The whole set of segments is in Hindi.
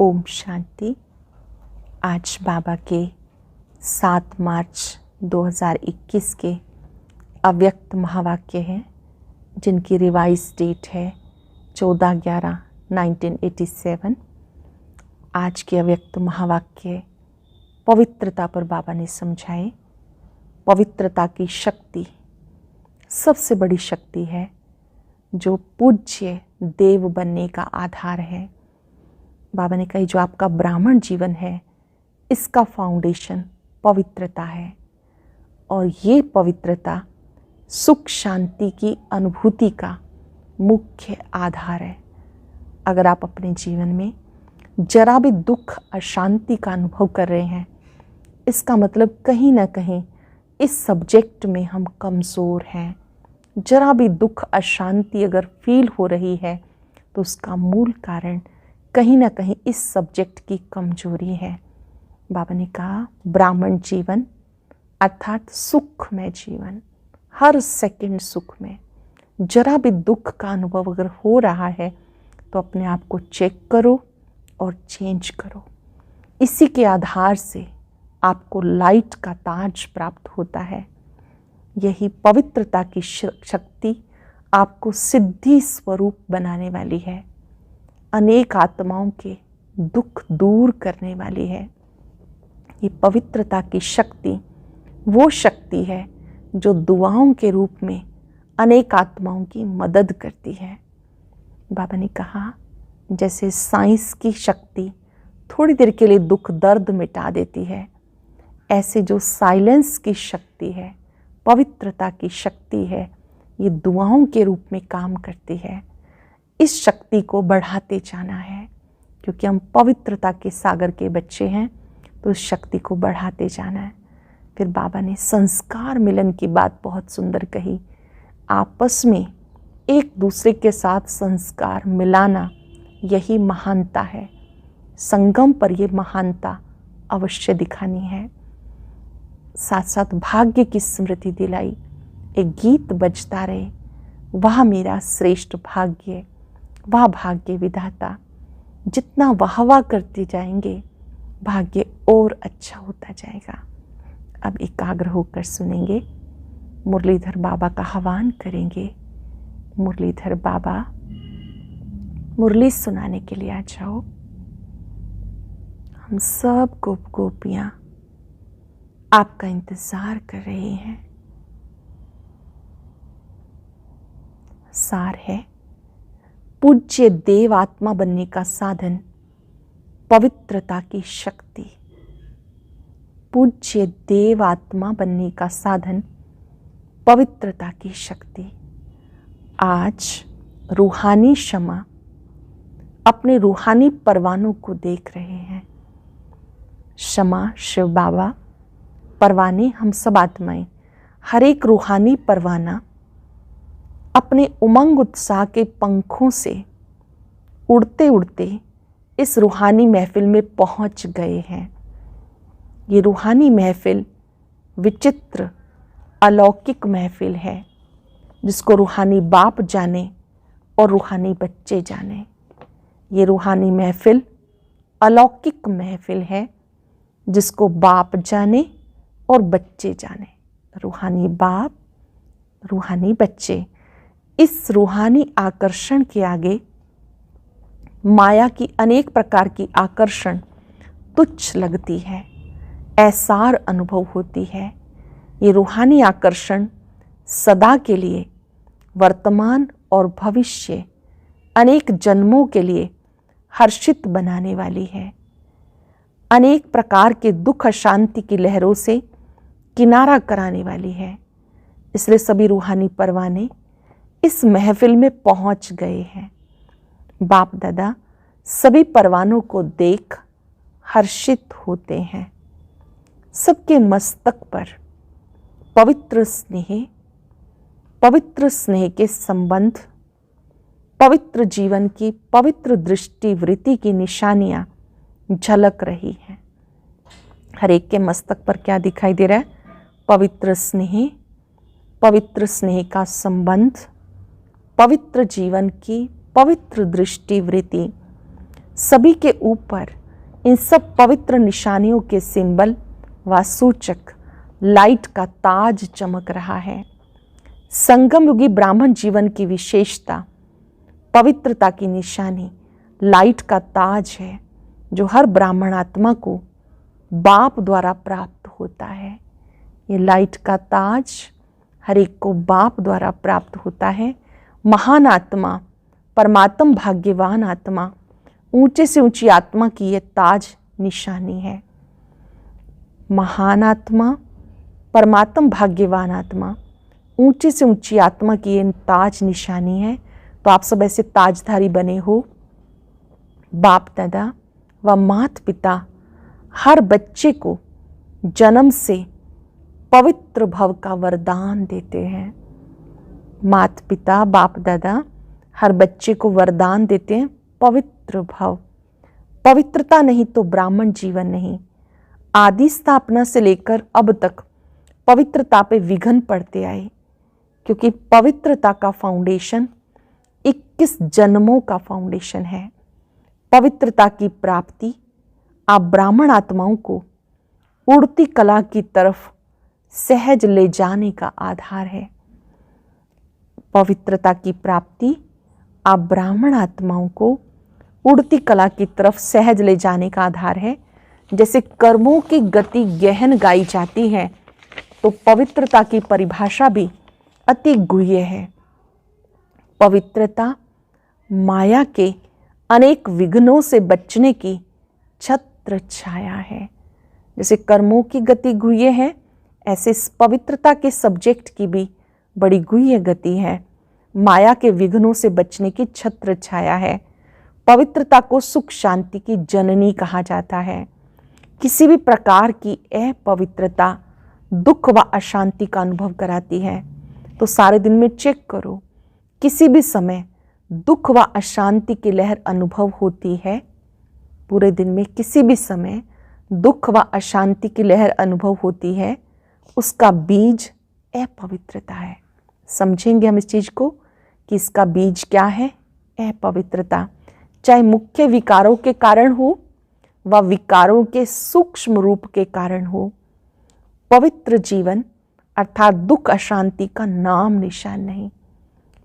ओम शांति। आज बाबा के 7 मार्च 2021 के अव्यक्त महावाक्य हैं, जिनकी रिवाइज डेट है 14/11/1987। आज के अव्यक्त महावाक्य पवित्रता पर बाबा ने समझाए। पवित्रता की शक्ति सबसे बड़ी शक्ति है, जो पूज्य देव बनने का आधार है। बाबा ने कहा, जो आपका ब्राह्मण जीवन है, इसका फाउंडेशन पवित्रता है, और ये पवित्रता सुख शांति की अनुभूति का मुख्य आधार है। अगर आप अपने जीवन में जरा भी दुख अशांति का अनुभव कर रहे हैं, इसका मतलब कहीं ना कहीं इस सब्जेक्ट में हम कमज़ोर हैं। जरा भी दुख अशांति अगर फील हो रही है, तो उसका मूल कारण कहीं ना कहीं इस सब्जेक्ट की कमजोरी है। बाबा ने कहा, ब्राह्मण जीवन अर्थात सुखमय जीवन, हर सेकंड सुख में। जरा भी दुख का अनुभव अगर हो रहा है, तो अपने आप को चेक करो और चेंज करो। इसी के आधार से आपको लाइट का ताज प्राप्त होता है। यही पवित्रता की शक्ति आपको सिद्धि स्वरूप बनाने वाली है, अनेक आत्माओं के दुख दूर करने वाली है। ये पवित्रता की शक्ति वो शक्ति है जो दुआओं के रूप में अनेक आत्माओं की मदद करती है। बाबा ने कहा, जैसे साइंस की शक्ति थोड़ी देर के लिए दुख दर्द मिटा देती है, ऐसे जो साइलेंस की शक्ति है, पवित्रता की शक्ति है, ये दुआओं के रूप में काम करती है। इस शक्ति को बढ़ाते जाना है, क्योंकि हम पवित्रता के सागर के बच्चे हैं, तो उस शक्ति को बढ़ाते जाना है। फिर बाबा ने संस्कार मिलन की बात बहुत सुंदर कही। आपस में एक दूसरे के साथ संस्कार मिलाना, यही महानता है। संगम पर ये महानता अवश्य दिखानी है। साथ साथ भाग्य की स्मृति दिलाई। एक गीत बजता रहे, वह मेरा श्रेष्ठ भाग्य, वह भाग्य विधाता। जितना वाहवा करते जाएंगे, भाग्य और अच्छा होता जाएगा। अब एकाग्र होकर सुनेंगे। मुरलीधर बाबा का आह्वान करेंगे। मुरलीधर बाबा, मुरली सुनाने के लिए आ जाओ। हम सब गोपियां आपका इंतजार कर रहे हैं। सार है, पूज्य देव आत्मा बनने का साधन पवित्रता की शक्ति। पूज्य देव आत्मा बनने का साधन पवित्रता की शक्ति। आज रूहानी क्षमा अपने रूहानी परवानों को देख रहे हैं। क्षमा शिव बाबा, परवाने हम सब आत्माएं, हर एक रूहानी परवाना अपने उमंग उत्साह के पंखों से उड़ते उड़ते इस रूहानी महफिल में पहुंच गए हैं। ये रूहानी महफिल विचित्र अलौकिक महफिल है, जिसको रूहानी बाप जाने और रूहानी बच्चे जाने। ये रूहानी महफिल अलौकिक महफिल है, जिसको बाप जाने और बच्चे जाने। रूहानी बाप, रूहानी बच्चे। इस रूहानी आकर्षण के आगे माया की अनेक प्रकार की आकर्षण तुच्छ लगती है, ऐसार अनुभव होती है। ये रूहानी आकर्षण सदा के लिए, वर्तमान और भविष्य अनेक जन्मों के लिए हर्षित बनाने वाली है। अनेक प्रकार के दुख अशांति की लहरों से किनारा कराने वाली है। इसलिए सभी रूहानी परवाने इस महफिल में पहुंच गए हैं। बाप दादा सभी परवानों को देख हर्षित होते हैं। सबके मस्तक पर पवित्र स्नेह के संबंध, पवित्र जीवन की पवित्र दृष्टि वृत्ति की निशानियां झलक रही हैं। हर एक के मस्तक पर क्या दिखाई दे रहा है? पवित्र स्नेह का संबंध, पवित्र जीवन की पवित्र दृष्टि वृत्ति, सभी के ऊपर इन सब पवित्र निशानियों के सिंबल व सूचक लाइट का ताज चमक रहा है। संगम युगी ब्राह्मण जीवन की विशेषता पवित्रता की निशानी लाइट का ताज है, जो हर ब्राह्मण आत्मा को बाप द्वारा प्राप्त होता है। ये लाइट का ताज हर एक को बाप द्वारा प्राप्त होता है। महान आत्मा, परमात्म भाग्यवान आत्मा, ऊंचे से ऊंची आत्मा की ये ताज निशानी है। महान आत्मा, परमात्म भाग्यवान आत्मा, ऊंचे से ऊंची आत्मा की ये ताज निशानी है। तो आप सब ऐसे ताजधारी बने हो। बाप दादा व माता पिता हर बच्चे को जन्म से पवित्र भव का वरदान देते हैं। माता पिता बाप दादा हर बच्चे को वरदान देते हैं पवित्र भव। पवित्रता नहीं तो ब्राह्मण जीवन नहीं। आदि स्थापना से लेकर अब तक पवित्रता पे विघ्न पड़ते आए, क्योंकि पवित्रता का फाउंडेशन 21 जन्मों का फाउंडेशन है। पवित्रता की प्राप्ति आप ब्राह्मण आत्माओं को उड़ती कला की तरफ सहज ले जाने का आधार है। पवित्रता की प्राप्ति आप ब्राह्मण आत्माओं को उड़ती कला की तरफ सहज ले जाने का आधार है। जैसे कर्मों की गति गहन गाई जाती है, तो पवित्रता की परिभाषा भी अति गुह्य है। पवित्रता माया के अनेक विघ्नों से बचने की छत्र छाया है। जैसे कर्मों की गति गुह्य है, ऐसे पवित्रता के सब्जेक्ट की भी बड़ी गुह्य गति है। माया के विघ्नों से बचने की छत्र छाया है। पवित्रता को सुख शांति की जननी कहा जाता है। किसी भी प्रकार की अपवित्रता दुख व अशांति का अनुभव कराती है। तो सारे दिन में चेक करो, किसी भी समय दुख व अशांति की लहर अनुभव होती है? पूरे दिन में किसी भी समय दुख व अशांति की लहर अनुभव होती है, उसका बीज अपवित्रता है। समझेंगे हम इस चीज को कि इसका बीज क्या है? अपवित्रता। चाहे मुख्य विकारों के कारण हो व विकारों के सूक्ष्म रूप के कारण हो, पवित्र जीवन अर्थात दुख अशांति का नाम निशान नहीं।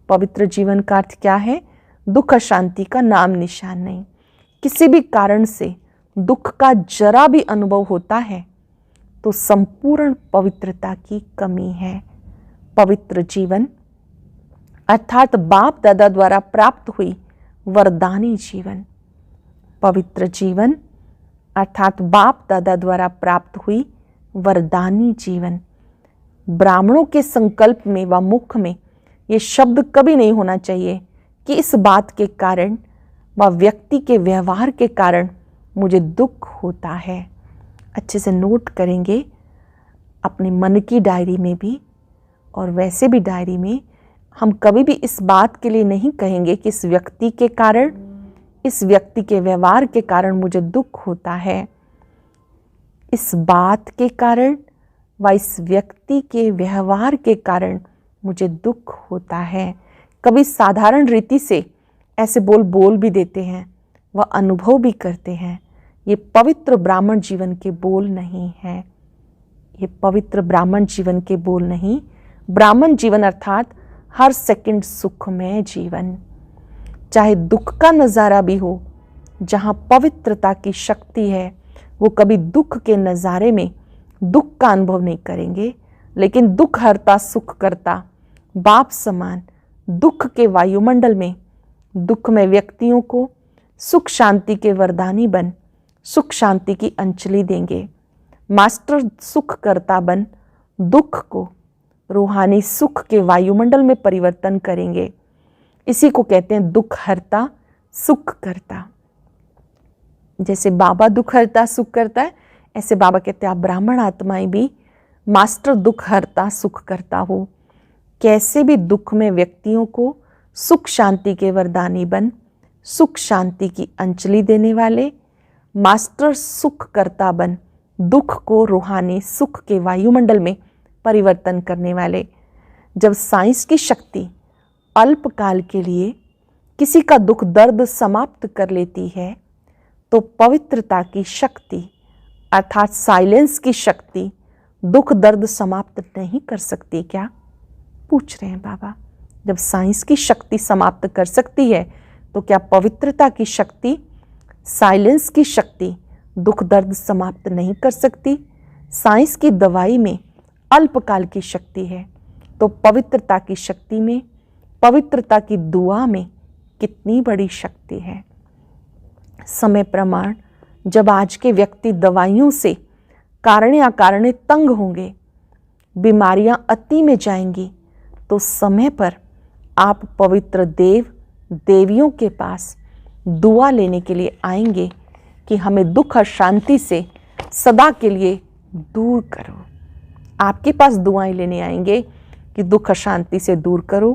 पवित्र जीवन का अर्थ क्या है? दुख अशांति का नाम निशान नहीं। किसी भी कारण से दुख का जरा भी अनुभव होता है तो संपूर्ण पवित्रता की कमी है। पवित्र जीवन अर्थात बाप दादा द्वारा प्राप्त हुई वरदानी जीवन। पवित्र जीवन अर्थात बाप दादा द्वारा प्राप्त हुई वरदानी जीवन। ब्राह्मणों के संकल्प में व मुख में ये शब्द कभी नहीं होना चाहिए कि इस बात के कारण व व्यक्ति के व्यवहार के कारण मुझे दुख होता है। अच्छे से नोट करेंगे अपने मन की डायरी में भी और वैसे भी डायरी में। हम कभी भी इस बात के लिए नहीं कहेंगे कि इस व्यक्ति के कारण, इस व्यक्ति के व्यवहार के कारण मुझे दुख होता है। इस बात के कारण व इस व्यक्ति के व्यवहार के कारण मुझे दुख होता है। कभी साधारण रीति से ऐसे बोल भी देते हैं, वह अनुभव भी करते हैं। ये पवित्र ब्राह्मण जीवन के बोल नहीं है। ये पवित्र ब्राह्मण जीवन के बोल नहीं। ब्राह्मण जीवन अर्थात हर सेकंड सुखमय जीवन। चाहे दुख का नज़ारा भी हो, जहाँ पवित्रता की शक्ति है, वो कभी दुख के नज़ारे में दुख का अनुभव नहीं करेंगे, लेकिन दुख हरता सुख करता बाप समान दुख के वायुमंडल में दुखमय व्यक्तियों को सुख शांति के वरदानी बन सुख शांति की अंजलि देंगे। मास्टर सुख करता बन दुख को रूहानी सुख के वायुमंडल में परिवर्तन करेंगे। इसी को कहते हैं दुख हरता सुख करता। जैसे बाबा दुख हरता सुख करता है, ऐसे बाबा कहते हैं आप ब्राह्मण आत्माएं भी मास्टर दुख हरता सुख करता हो। कैसे भी दुख में व्यक्तियों को सुख शांति के वरदानी बन सुख शांति की अंजलि देने वाले, मास्टर सुख करता बन दुख को रूहानी सुख के वायुमंडल में परिवर्तन करने वाले। जब साइंस की शक्ति अल्पकाल के लिए किसी का दुख दर्द समाप्त कर लेती है, तो पवित्रता की शक्ति अर्थात साइलेंस की शक्ति दुख दर्द समाप्त नहीं कर सकती क्या? पूछ रहे हैं बाबा। जब साइंस की शक्ति समाप्त कर सकती है तो क्या पवित्रता की शक्ति, साइलेंस की शक्ति दुख दर्द समाप्त नहीं कर सकती? साइंस की दवाई में अल्पकाल की शक्ति है, तो पवित्रता की शक्ति में, पवित्रता की दुआ में कितनी बड़ी शक्ति है। समय प्रमाण जब आज के व्यक्ति दवाइयों से कारणे अकारणे तंग होंगे, बीमारियां अति में जाएंगी, तो समय पर आप पवित्र देव देवियों के पास दुआ लेने के लिए आएंगे कि हमें दुख और शांति से सदा के लिए दूर करो। आपके पास दुआएं लेने आएंगे कि दुख और शांति से दूर करो।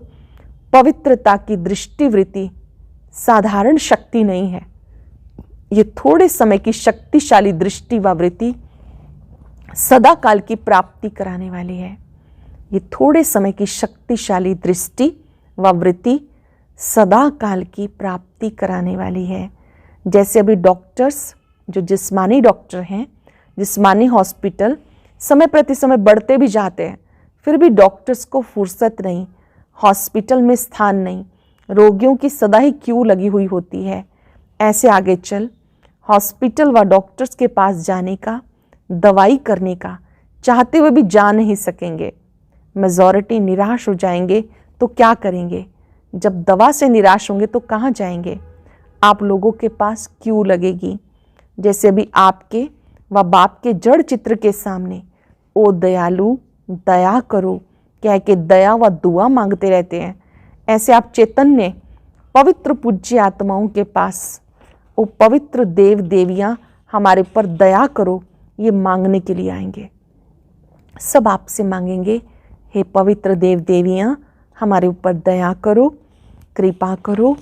पवित्रता की दृष्टिवृत्ति साधारण शक्ति नहीं है, ये थोड़े समय की शक्तिशाली दृष्टि व वृत्ति सदा काल की प्राप्ति कराने वाली है। ये थोड़े समय की शक्तिशाली दृष्टि व वृत्ति सदा काल की प्राप्ति कराने वाली है। जैसे अभी डॉक्टर्स जो जिस्मानी डॉक्टर हैं, जिस्मानी हॉस्पिटल समय प्रति समय बढ़ते भी जाते हैं, फिर भी डॉक्टर्स को फुर्सत नहीं, हॉस्पिटल में स्थान नहीं, रोगियों की सदा ही क्यू लगी हुई होती है। ऐसे आगे चल हॉस्पिटल व डॉक्टर्स के पास जाने का, दवाई करने का चाहते हुए भी जा नहीं सकेंगे। मेजॉरिटी निराश हो जाएंगे तो क्या करेंगे? जब दवा से निराश होंगे तो कहाँ जाएंगे? आप लोगों के पास क्यू लगेगी। जैसे अभी आपके व बाप के जड़ चित्र के सामने ओ दयालु दया करो कह के दया व दुआ मांगते रहते हैं, ऐसे आप चैतन्य पवित्र पूज्य आत्माओं के पास ओ पवित्र देव देवियाँ हमारे पर दया करो ये मांगने के लिए आएंगे। सब आपसे मांगेंगे, हे पवित्र देव देवियाँ हमारे ऊपर दया करो, कृपा करो।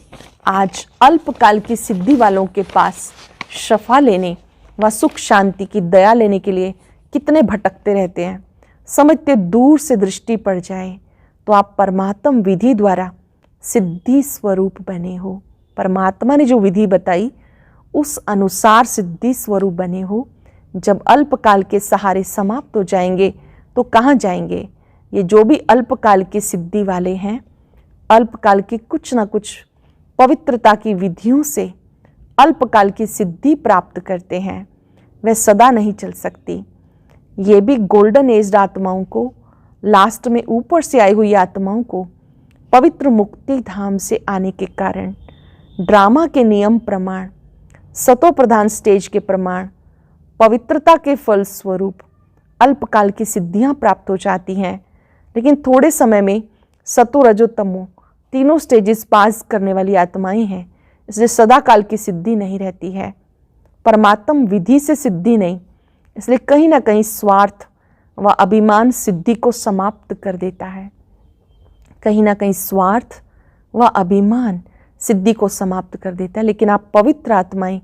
आज अल्पकाल की सिद्धि वालों के पास शफा लेने व सुख शांति की दया लेने के लिए कितने भटकते रहते हैं। समझते दूर से दृष्टि पड़ जाए तो आप परमात्म विधि द्वारा सिद्धि स्वरूप बने हो। परमात्मा ने जो विधि बताई उस अनुसार सिद्धि स्वरूप बने हो। जब अल्पकाल के सहारे समाप्त हो जाएंगे तो कहाँ जाएंगे? ये जो भी अल्पकाल की सिद्धि वाले हैं, अल्पकाल की कुछ ना कुछ पवित्रता की विधियों से अल्पकाल की सिद्धि प्राप्त करते हैं, वह सदा नहीं चल सकती। ये भी गोल्डन एज्ड आत्माओं को, लास्ट में ऊपर से आई हुई आत्माओं को पवित्र मुक्ति धाम से आने के कारण ड्रामा के नियम प्रमाण, सतो प्रधान स्टेज के प्रमाण, पवित्रता के फल स्वरूप अल्पकाल की सिद्धियां प्राप्त हो जाती हैं। लेकिन थोड़े समय में सतो रजो तमो तीनों स्टेजेस पास करने वाली आत्माएं हैं, इसलिए सदा काल की सिद्धि नहीं रहती है। परमात्म विधि से सिद्धि नहीं, इसलिए कहीं ना कहीं स्वार्थ व अभिमान सिद्धि को समाप्त कर देता है। कहीं ना कहीं स्वार्थ व अभिमान सिद्धि को समाप्त कर देता है। लेकिन आप पवित्र आत्माएं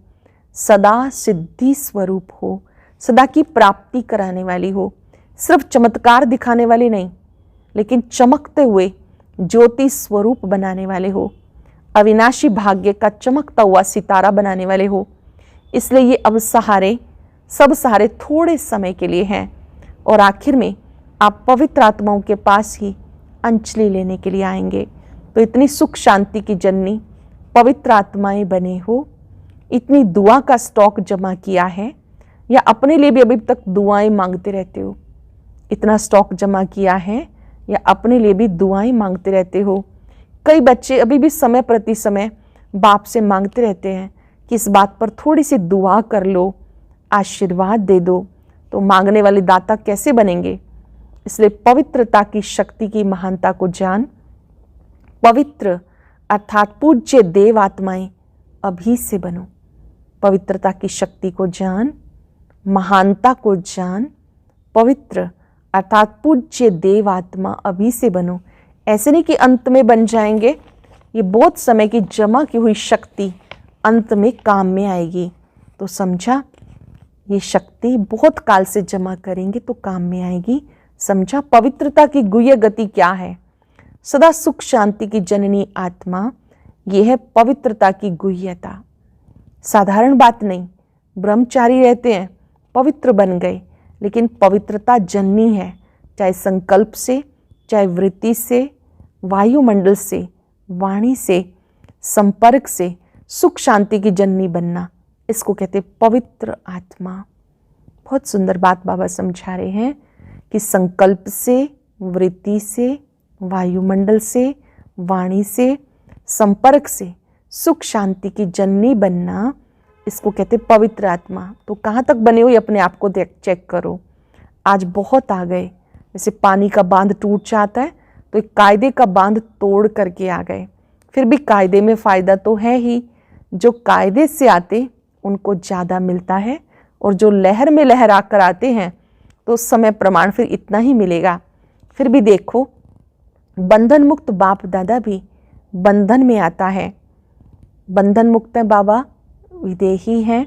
सदा सिद्धि स्वरूप हो, सदा की प्राप्ति कराने वाली हो। सिर्फ चमत्कार दिखाने वाली नहीं, लेकिन चमकते हुए ज्योति स्वरूप बनाने वाले हो। अविनाशी भाग्य का चमकता हुआ सितारा बनाने वाले हो। इसलिए ये अब सहारे, सब सहारे थोड़े समय के लिए हैं और आखिर में आप पवित्र आत्माओं के पास ही अंजलि लेने के लिए आएंगे। तो इतनी सुख शांति की जननी पवित्र आत्माएं बने हो, इतनी दुआ का स्टॉक जमा किया है या अपने लिए भी अभी तक दुआएं मांगते रहते हो? इतना स्टॉक जमा किया है या अपने लिए भी दुआएं मांगते रहते हो? कई बच्चे अभी भी समय प्रति समय बाप से मांगते रहते हैं कि इस बात पर थोड़ी सी दुआ कर लो, आशीर्वाद दे दो। तो मांगने वाले दाता कैसे बनेंगे? इसलिए पवित्रता की शक्ति की महानता को जान, पवित्र अर्थात पूज्य देव आत्माएं अभी से बनो। पवित्रता की शक्ति को जान, महानता को जान, पवित्र अर्थात पूज्य देव आत्मा अभी से बनो। ऐसे नहीं कि अंत में बन जाएंगे, ये बहुत समय की जमा की हुई शक्ति अंत में काम में आएगी। तो समझा, ये शक्ति बहुत काल से जमा करेंगे तो काम में आएगी। समझा पवित्रता की गुह्य गति क्या है? सदा सुख शांति की जननी आत्मा, ये है पवित्रता की गुह्यता। साधारण बात नहीं, ब्रह्मचारी रहते हैं, पवित्र बन गए, लेकिन पवित्रता जननी है, चाहे संकल्प से, चाहे वृत्ति से, वायुमंडल से, वाणी से, संपर्क से सुख शांति की जननी बनना, इसको कहते पवित्र आत्मा। बहुत सुंदर बात बाबा समझा रहे हैं कि संकल्प से, वृत्ति से, वायुमंडल से, वाणी से, संपर्क से सुख शांति की जननी बनना, इसको कहते पवित्र आत्मा। तो कहाँ तक बने हो ये अपने आप को चेक करो। आज बहुत आ गए, जैसे पानी का बांध टूट जाता है तो एक कायदे का बांध तोड़ करके आ गए। फिर भी कायदे में फ़ायदा तो है ही, जो कायदे से आते उनको ज़्यादा मिलता है, और जो लहर में लहरा कर आते हैं तो उस समय प्रमाण फिर इतना ही मिलेगा। फिर भी देखो, बंधन मुक्त बाप दादा भी बंधन में आता है, बंधन मुक्त है बाबा, विदेही हैं,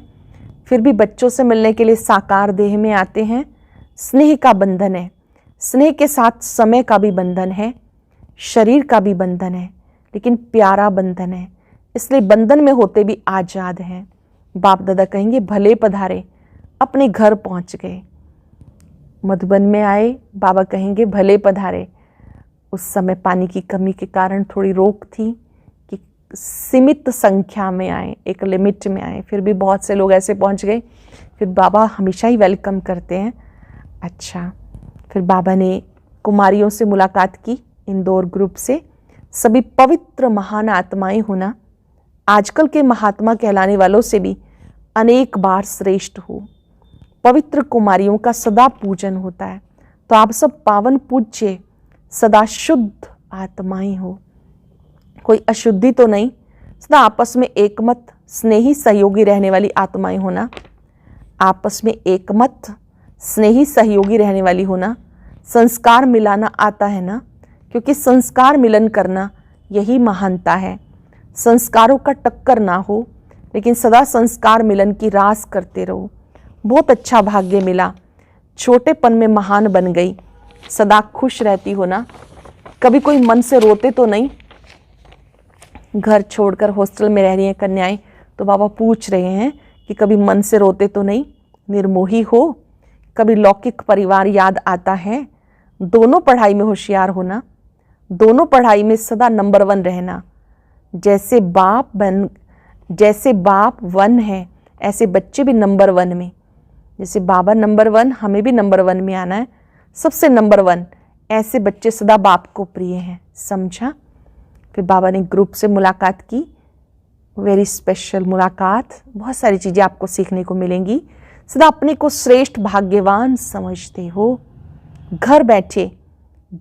फिर भी बच्चों से मिलने के लिए साकार देह में आते हैं। स्नेह का बंधन है, स्नेह के साथ समय का भी बंधन है, शरीर का भी बंधन है, लेकिन प्यारा बंधन है, इसलिए बंधन में होते भी आज़ाद हैं। बाप दादा कहेंगे भले पधारे, अपने घर पहुंच गए। मधुबन में आए, बाबा कहेंगे भले पधारे। उस समय पानी की कमी के कारण थोड़ी रोक थी कि सीमित संख्या में आए, एक लिमिट में आए, फिर भी बहुत से लोग ऐसे पहुंच गए। फिर बाबा हमेशा ही वेलकम करते हैं। अच्छा, फिर बाबा ने कुमारियों से मुलाकात की, इंदौर ग्रुप से। सभी पवित्र महान आत्माएं होना आजकल के महात्मा कहलाने वालों से भी अनेक बार श्रेष्ठ हो। पवित्र कुमारियों का सदा पूजन होता है, तो आप सब पावन पूज्य सदा शुद्ध आत्माएं हो, कोई अशुद्धि तो नहीं, सदा आपस में एकमत स्नेही सहयोगी रहने वाली आत्माएं होना, आपस में एकमत स्नेही सहयोगी रहने वाली होना। संस्कार मिलाना आता है ना, क्योंकि संस्कार मिलन करना यही महानता है। संस्कारों का टक्कर ना हो, लेकिन सदा संस्कार मिलन की रास करते रहो। बहुत अच्छा भाग्य मिला, छोटेपन में महान बन गई, सदा खुश रहती हो ना, कभी कोई मन से रोते तो नहीं। घर छोड़कर हॉस्टल में रह रही हैं कन्याएं, तो बाबा पूछ रहे हैं कि कभी मन से रोते तो नहीं, निर्मोही हो, कभी लौकिक परिवार याद आता है। दोनों पढ़ाई में होशियार होना, दोनों पढ़ाई में सदा नंबर 1 रहना। जैसे बाप 1 है, ऐसे बच्चे भी नंबर 1 में। जैसे बाबा नंबर 1, हमें भी नंबर 1 में आना है, सबसे नंबर 1। ऐसे बच्चे सदा बाप को प्रिय हैं, समझा। फिर बाबा ने ग्रुप से मुलाकात की, वेरी स्पेशल मुलाकात, बहुत सारी चीज़ें आपको सीखने को मिलेंगी। सदा अपने को श्रेष्ठ भाग्यवान समझते हो, घर बैठे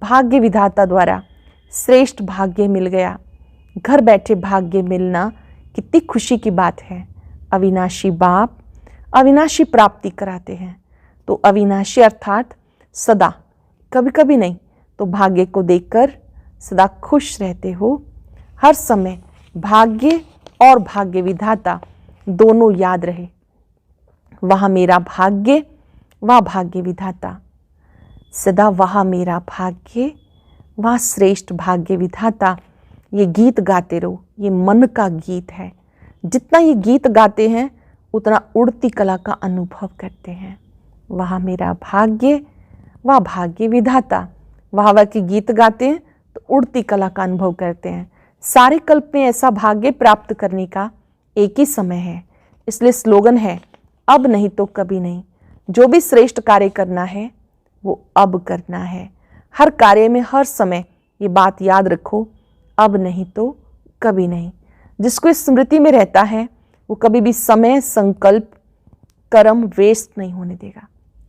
भाग्य विधाता द्वारा श्रेष्ठ भाग्य मिल गया। घर बैठे भाग्य मिलना कितनी खुशी की बात है। अविनाशी बाप अविनाशी प्राप्ति कराते हैं, तो अविनाशी अर्थात सदा, कभी कभी नहीं, तो भाग्य को देखकर सदा खुश रहते हो। हर समय भाग्य और भाग्य विधाता दोनों याद रहे। वहाँ मेरा भाग्य, वहाँ भाग्य विधाता, सदा वहाँ मेरा भाग्य, वहाँ श्रेष्ठ भाग्य विधाता। ये गीत गाते रहो, ये मन का गीत है। जितना ये गीत गाते हैं उतना उड़ती कला का अनुभव करते हैं। वहाँ मेरा भाग्य, वहाँ भाग्य विधाता। वहाँ के गीत गाते हैं तो उड़ती कला का अनुभव करते हैं। सारे कल्प में ऐसा भाग्य प्राप्त करने का एक ही समय है, इसलिए स्लोगन है अब नहीं तो कभी नहीं। जो भी श्रेष्ठ कार्य करना है वो अब करना है। हर कार्य में हर समय ये बात याद रखो, अब नहीं तो कभी नहीं। जिसको इस स्मृति में रहता है वो कभी भी समय, संकल्प, कर्म वेस्ट नहीं होने देगा।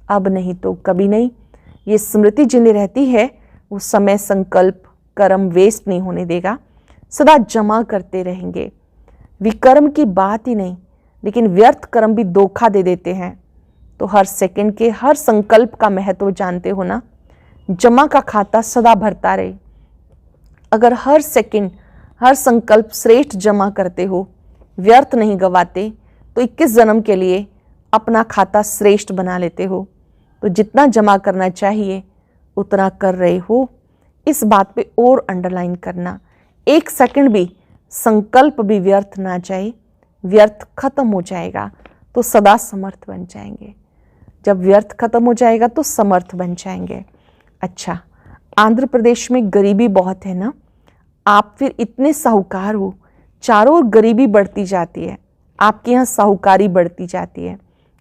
अब नहीं तो कभी नहीं, ये स्मृति जिन्हें रहती है वो समय, संकल्प, कर्म वेस्ट नहीं होने देगा, सदा जमा करते रहेंगे। विकर्म की बात ही नहीं, लेकिन व्यर्थ कर्म भी धोखा दे देते हैं। तो हर सेकंड के हर संकल्प का महत्व जानते हो ना, जमा का खाता सदा भरता रहे। अगर हर सेकंड हर संकल्प श्रेष्ठ जमा करते हो, व्यर्थ नहीं गवाते, तो 21 जन्म के लिए अपना खाता श्रेष्ठ बना लेते हो। तो जितना जमा करना चाहिए उतना कर रहे हो, इस बात पे और अंडरलाइन करना। एक सेकंड भी संकल्प भी व्यर्थ ना जाए, व्यर्थ खत्म हो जाएगा तो सदा समर्थ बन जाएंगे। जब व्यर्थ खत्म हो जाएगा तो समर्थ बन जाएंगे। अच्छा, आंध्र प्रदेश में गरीबी बहुत है ना, आप फिर इतने साहूकार हो, चारों ओर गरीबी बढ़ती जाती है, आपके यहाँ साहूकारी बढ़ती जाती है।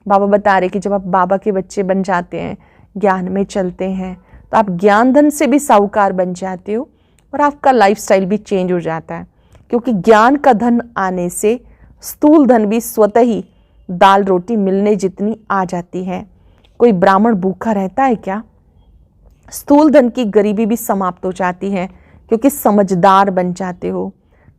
बाबा बता रहे कि जब आप बाबा के बच्चे बन जाते हैं, ज्ञान में चलते हैं, तो आप ज्ञान धन से भी साहूकार बन जाते हो और आपका लाइफस्टाइल भी चेंज हो जाता है, क्योंकि ज्ञान का धन आने से स्थूल धन भी स्वतः ही दाल रोटी मिलने जितनी आ जाती है। कोई ब्राह्मण भूखा रहता है क्या? स्थूल धन की गरीबी भी समाप्त हो जाती है, क्योंकि समझदार बन जाते हो।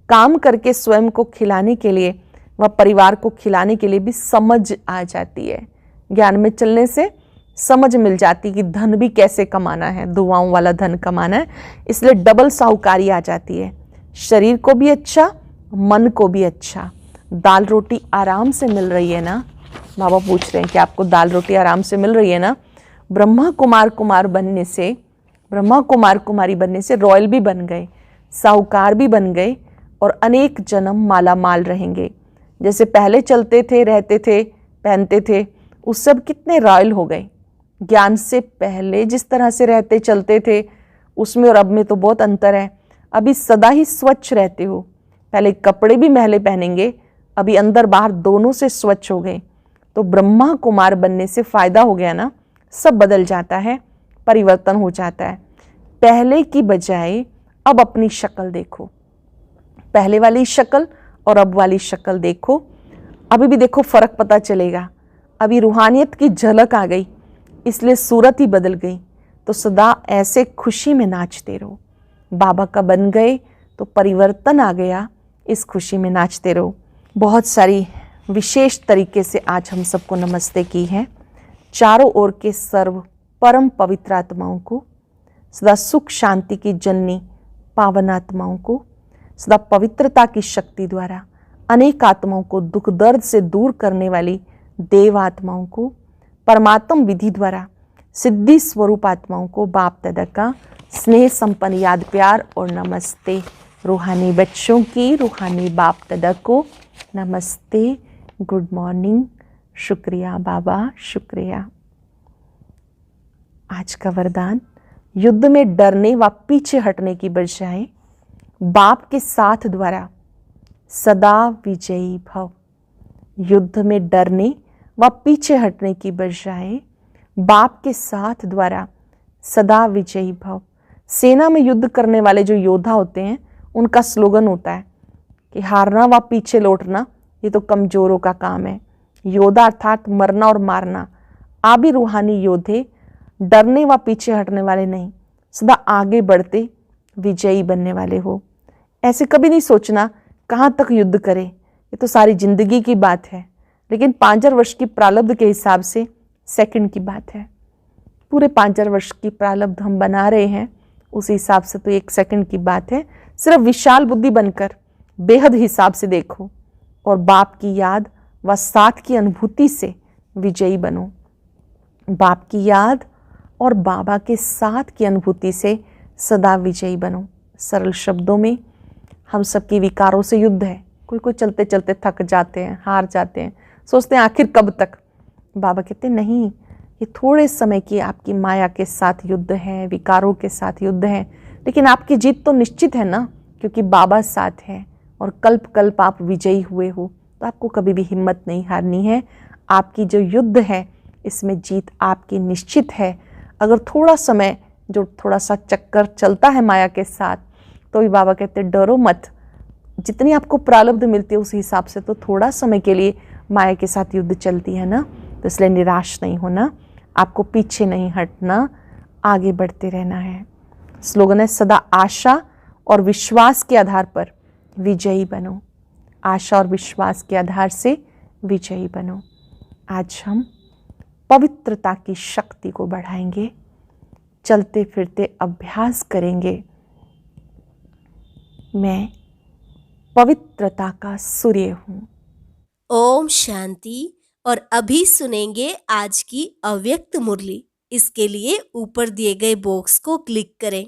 काम करके स्वयं को खिलाने के लिए व परिवार को खिलाने के लिए भी समझ आ जाती है। ज्ञान में चलने से समझ मिल जाती कि धन भी कैसे कमाना है, दुआओं वाला धन कमाना है, इसलिए डबल साहूकारी आ जाती है। शरीर को भी अच्छा, मन को भी अच्छा। दाल रोटी आराम से मिल रही है ना? बाबा पूछ रहे हैं कि आपको दाल रोटी आराम से मिल रही है ना? ब्रह्मा कुमार बनने से, ब्रह्मा कुमारी बनने से रॉयल भी बन गए, साहूकार भी बन गए और अनेक जन्म माला माल रहेंगे। जैसे पहले चलते थे, रहते थे, पहनते थे, उस सब कितने रॉयल हो गए। ज्ञान से पहले जिस तरह से रहते चलते थे उसमें और अब में तो बहुत अंतर है। अभी सदा ही स्वच्छ रहते हो, पहले कपड़े भी मैले पहनेंगे, अभी अंदर बाहर दोनों से स्वच्छ हो गए। तो ब्रह्मा कुमार बनने से फायदा हो गया ना, सब बदल जाता है, परिवर्तन हो जाता है। पहले की बजाय अब अपनी शक्ल देखो, पहले वाली शक्ल और अब वाली शक्ल देखो, अभी भी देखो फर्क पता चलेगा। अभी रूहानियत की झलक आ गई, इसलिए सूरत ही बदल गई। तो सदा ऐसे खुशी में नाचते रहो। बाबा का बन गए तो परिवर्तन आ गया, इस खुशी में नाचते रहो। बहुत सारी विशेष तरीके से आज हम सबको नमस्ते की है। चारों ओर के सर्व परम पवित्र आत्माओं को, सदा सुख शांति की जननी पावन आत्माओं को, सदा पवित्रता की शक्ति द्वारा अनेक आत्माओं को दुख दर्द से दूर करने वाली देव आत्माओं को, परमात्म विधि द्वारा सिद्धि स्वरूप आत्माओं को बाप दादा का स्नेह संपन्न याद प्यार और नमस्ते। रूहानी बच्चों की रूहानी बाप दादा को नमस्ते, गुड मॉर्निंग, शुक्रिया बाबा, शुक्रिया। आज का वरदान, युद्ध में डरने व पीछे हटने की बजाय बाप के साथ द्वारा सदा विजयी भव। युद्ध में डरने व पीछे हटने की बजाय बाप के साथ द्वारा सदा विजयी भव। सेना में युद्ध करने वाले जो योद्धा होते हैं, उनका स्लोगन होता है कि हारना व पीछे लौटना ये तो कमजोरों का काम है। योद्धा अर्थात मरना और मारना। आप भी रूहानी योद्धे डरने व पीछे हटने वाले नहीं, सदा आगे बढ़ते विजयी बनने वाले हो। ऐसे कभी नहीं सोचना कहाँ तक युद्ध करे, ये तो सारी जिंदगी की बात है, लेकिन 5 वर्ष की प्रारब्ध के हिसाब से सेकंड की बात है। पूरे 5 वर्ष की प्रारब्ध हम बना रहे हैं, उस हिसाब से तो 1 सेकंड की बात है। सिर्फ विशाल बुद्धि बनकर बेहद हिसाब से देखो और बाप की याद व साथ की अनुभूति से विजयी बनो। बाप की याद और बाबा के साथ की अनुभूति से सदा विजयी बनो। सरल शब्दों में, हम सबकी विकारों से युद्ध है। कोई चलते चलते थक जाते हैं, हार जाते हैं, सोचते हैं आखिर कब तक। बाबा कहते नहीं, ये थोड़े समय की आपकी माया के साथ युद्ध है, विकारों के साथ युद्ध है, लेकिन आपकी जीत तो निश्चित है ना, क्योंकि बाबा साथ है और कल्प कल्प आप विजयी हुए हो। तो आपको कभी भी हिम्मत नहीं हारनी है। आपकी जो युद्ध है इसमें जीत आपकी निश्चित है। अगर थोड़ा समय जो थोड़ा सा चक्कर चलता है माया के साथ, तो भी बाबा कहते डरो मत। जितनी आपको प्रारब्ध मिलती है उस हिसाब से तो थोड़ा समय के लिए माया के साथ युद्ध चलती है ना, तो इसलिए निराश नहीं होना, आपको पीछे नहीं हटना, आगे बढ़ते रहना है। स्लोगन है सदा आशा और विश्वास के आधार पर विजयी बनो। आशा और विश्वास के आधार से विजयी बनो। आज हम पवित्रता की शक्ति को बढ़ाएंगे, चलते फिरते अभ्यास करेंगे। मैं पवित्रता का सूर्य हूँ। ओम शांति। और अभी सुनेंगे आज की अव्यक्त मुरली। इसके लिए ऊपर दिए गए बॉक्स को क्लिक करें।